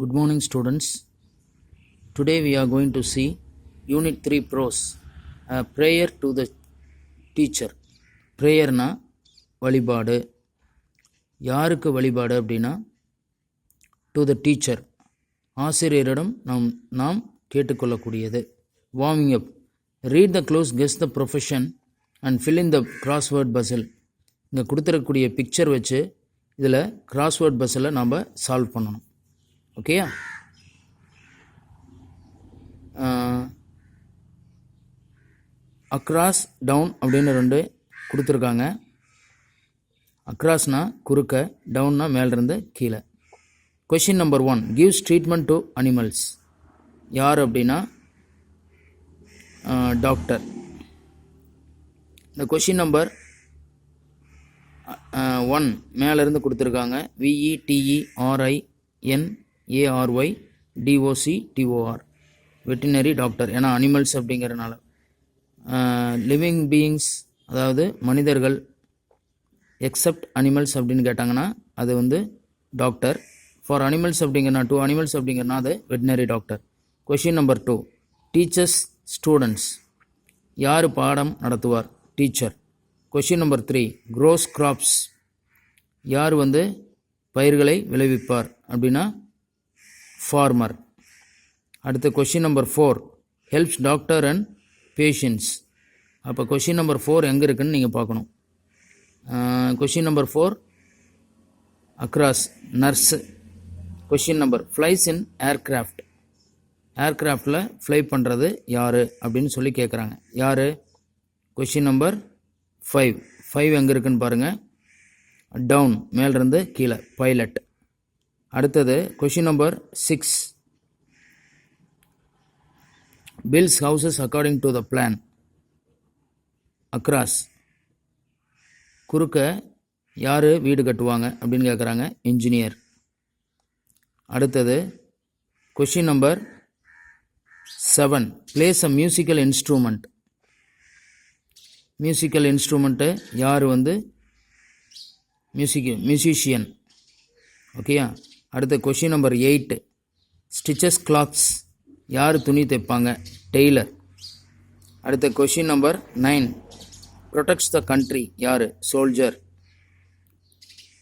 Good morning, students. Today we are going to see Unit 3 Prose, a prayer to the teacher. ப்ரேயர்னா வழிபாடு. யாருக்கு வழிபாடு அப்படின்னா to the teacher, ஆசிரியரிடம் நாம் கேட்டுக்கொள்ளக்கூடியது. Warming up, read the clues, guess the profession and fill in the crossword puzzle. இங்கே கொடுத்துருக்கக்கூடிய picture வச்சு இதில் கிராஸ்வேர்ட் பஸ்ஸில் நாம் சால்வ் பண்ணணும். ஓகேயா? அக்ராஸ், டவுன் அப்படின்னு ரெண்டு கொடுத்துருக்காங்க. அக்ராஸ்னா குறுக்க, டவுன்னா மேலிருந்து கீழே. Question number 1, gives treatment to animals. யார் அப்படின்னா டாக்டர். இந்த கொஷின் நம்பர் 1 மேலேருந்து கொடுத்துருக்காங்க. VETERINARY வெட்டினரி டாக்டர், ஏன்னா அனிமல்ஸ் அப்படிங்கிறனால. லிவிங் பீயிங்ஸ், அதாவது மனிதர்கள், எக்ஸப்ட் அனிமல்ஸ் அப்படின்னு கேட்டாங்கன்னா அது வந்து டாக்டர். ஃபார் அனிமல்ஸ் அப்படிங்கிறனா, டூ அனிமல்ஸ் அப்படிங்கிறனா அது veterinary doctor. Question number 2, teachers students. யார் பாடம் நடத்துவார்? Teacher. Question number 3, grows crops. யார் வந்து பயிர்களை விளைவிப்பார் அப்படின்னா ஃபார்மர். அடுத்து question number 4, helps doctor and patients. அப்போ கொஷின் நம்பர் 4 எங்கே இருக்குன்னு நீங்கள் பார்க்கணும். Question number 4 across, nurse. Question number, flies இன் ஏர்க்ராஃப்ட். ஏர்க்ராஃப்டில் ஃப்ளை பண்ணுறது யார் அப்படின்னு சொல்லி கேட்குறாங்க. யார்? கொஷின் நம்பர் 5 எங்கே இருக்குன்னு பாருங்கள். டவுன், மேலிருந்து கீழே, பைலட். அடுத்தது question number 6, builds houses according to the plan. Across, குறுக்க யார் வீடு கட்டுவாங்க அப்படின்னு கேட்குறாங்க. இன்ஜினியர். அடுத்தது கொஷின் நம்பர் 7, பிளேஸ் அ மியூசிக்கல் இன்ஸ்ட்ருமெண்ட். மியூசிக்கல் இன்ஸ்ட்ருமெண்ட்டு யார் வந்து மியூசிஷியன். ஓகேயா? அடுத்த கொஷின் நம்பர் 8, ஸ்டிச்சஸ் கிளாத்ஸ். யார் துணி தைப்பாங்க? டெய்லர். அடுத்த question number 9, protects the country. யார்? Soldier.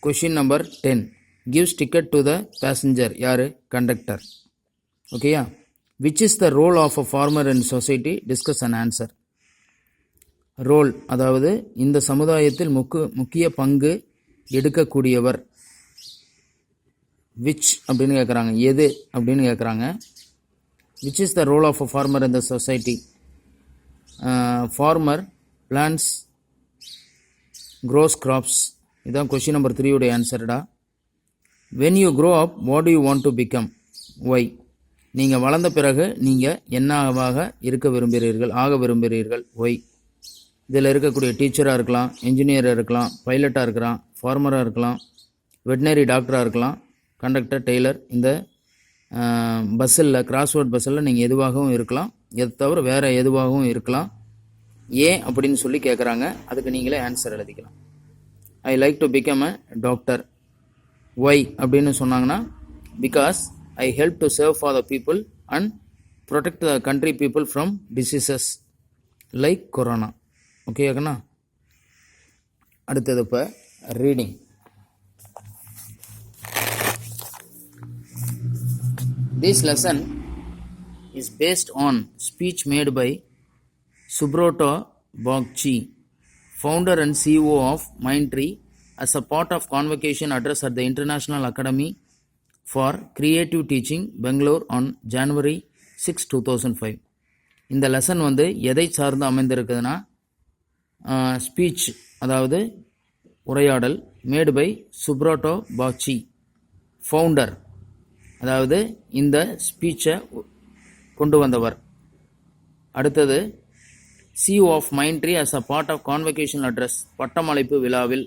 Question number 10, gives ticket to the passenger. யார்? கண்டக்டர். ஓகேயா? Which is the role of a farmer in society? Discuss and answer. Role, அதாவது இந்த சமுதாயத்தில் முக்கிய பங்கு எடுக்கக்கூடியவர். விச் அப்படின்னு கேட்குறாங்க. எது அப்படின்னு கேட்குறாங்க. Which is the role of a farmer in the society? Farmer plans, grows crops. இதுதான் கொஷின் நம்பர் 3 உடைய ஆன்சர்டா. When you grow up what do you want to become? Why. நீங்கள் வளர்ந்த பிறகு நீங்கள் என்னவாக இருக்க விரும்புகிறீர்கள், ஆக விரும்புகிறீர்கள்? ஒய். இதில் இருக்கக்கூடிய டீச்சராக இருக்கலாம், இன்ஜினியராக இருக்கலாம், பைலட்டாக இருக்கலாம், ஃபார்மராக இருக்கலாம், வெட்டினரி டாக்டராக இருக்கலாம், கண்டக்டர், டெய்லர். இந்த பஸ்ஸில், கிராஸ்வேர்ட் பஸ்ஸில் நீங்கள் எதுவாகவும் இருக்கலாம். எது தவிர வேறு எதுவாகவும் இருக்கலாம். ஏன் அப்படின்னு சொல்லி கேட்குறாங்க. அதுக்கு நீங்களே ஆன்சர் எழுதிக்கலாம். I like to become a doctor. Why அப்படின்னு சொன்னாங்கன்னா, because I help to serve for the people and protect the country people from diseases like corona. ஓகேங்கண்ணா? அடுத்தது இப்போ reading. This lesson is based on speech made by Subroto Bagchi, founder and CEO of Mindtree, as a part of convocation address at the International Academy for Creative Teaching, Bangalore on January 6, 2005. இந்த lesson வந்து எதை சார்ந்து அமைந்திருக்குதுன்னா, speech, அதாவது உரையாடல், made by Subroto Bagchi, founder, அதாவது இந்த ஸ்பீச்சை கொண்டு வந்தவர். அடுத்தது CEO of Mindtree as a part of convocation address, பட்டமளிப்பு விழாவில்.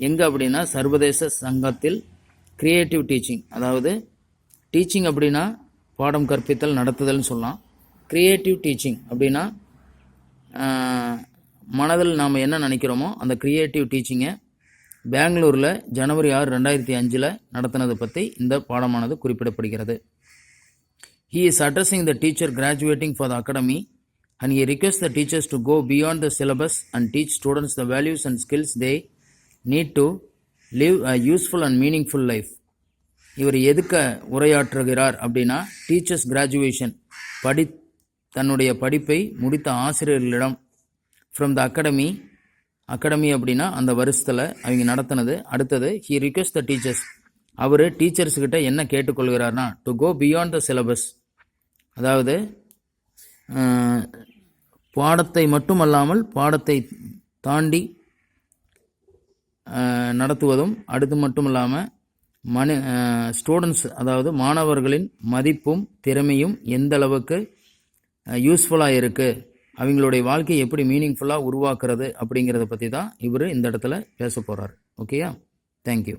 எங்கே அப்படின்னா சர்வதேச சங்கத்தில். கிரியேட்டிவ் டீச்சிங், அதாவது டீச்சிங் அப்படின்னா பாடம் கற்பித்தல், நடத்துதல்னு சொல்லலாம். கிரியேட்டிவ் டீச்சிங் அப்படின்னா மனதில் நாம் என்ன நினைக்கிறோமோ அந்த கிரியேட்டிவ் டீச்சிங்கை பெங்களூரில் ஜனவரி 6, 2005 நடத்தினதை பற்றி இந்த பாடமானது குறிப்பிடப்படுகிறது. He is addressing the teacher graduating for the academy and he requests the teachers to go beyond the syllabus and teach students the values and skills they need to live a useful and meaningful life. இவர் எதுக்க உரையாற்றுகிறார் அப்படின்னா, teachers graduation தன்னுடைய படிப்பை முடித்த ஆசிரியர்களிடம் from the academy அப்படின்னா அந்த வருஷத்தில் அவங்க நடத்தினது. அடுத்தது ஹி ரிக்வெஸ்ட் த டீச்சர்ஸ், அவர் டீச்சர்ஸ்கிட்ட என்ன கேட்டுக்கொள்கிறார்னா, to go beyond the syllabus, அதாவது பாடத்தை மட்டுமல்லாமல் பாடத்தை தாண்டி நடத்துவதும், அடுத்து மட்டும் இல்லாமல் ஸ்டூடெண்ட்ஸ் அதாவது மாணவர்களின் மதிப்பும் திறமையும் எந்த அளவுக்கு யூஸ்ஃபுல்லாக இருக்குது, அவங்களுடைய வாழ்க்கையை எப்படி மீனிங்ஃபுல்லாக உருவாக்குறது அப்படிங்கிறத பற்றி தான் இவர் இந்த இடத்துல பேச போகிறார். ஓகேயா? தேங்க்யூ.